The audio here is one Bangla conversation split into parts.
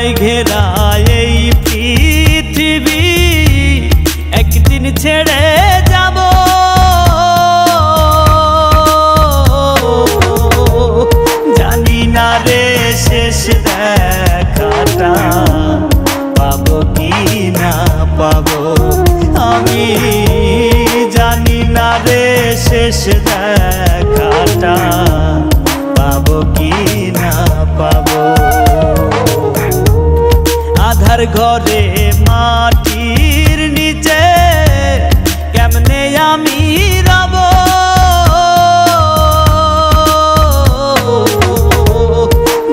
মায়ায় ঘেরা এই পৃথিবী একদিন ছেড়ে যাব। জানি না রে শেষ দেখাটা পাবো কি না পাবো, আমি জানি না রে শেষ দেখাটা পাবো কি না পাবো। আধার ঘরে মাটির নিচে কেমনে আমি রব,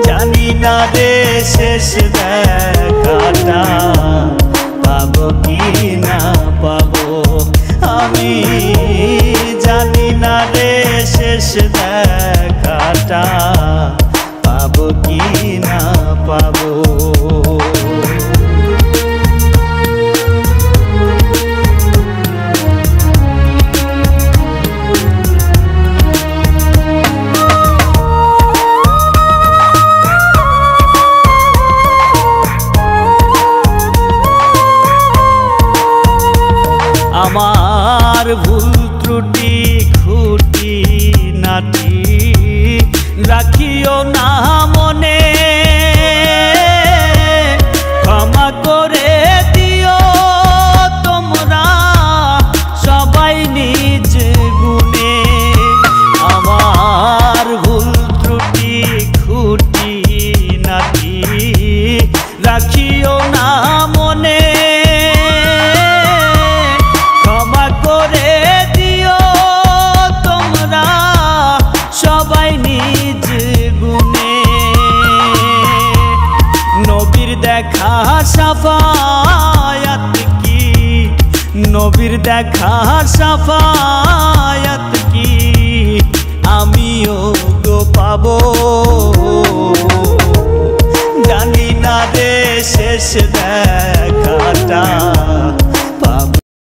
জানি না রে শেষ দেখাটা পাবো কি না পাবো, আমি জানি না রে শেষ দেখাটা পাবো কি না পাবো। আমার ভুল ত্রুটি খুঁটি নাটি রাখিও না মনে, ক্ষমা করে দিও তোমরা সবাই নিজ গুণে। আমার ভুল ত্রুটি খুঁটি নাটি রাখিও না মনে, দেখা সাফায়াত কি নবীর দেখা সাফায়াত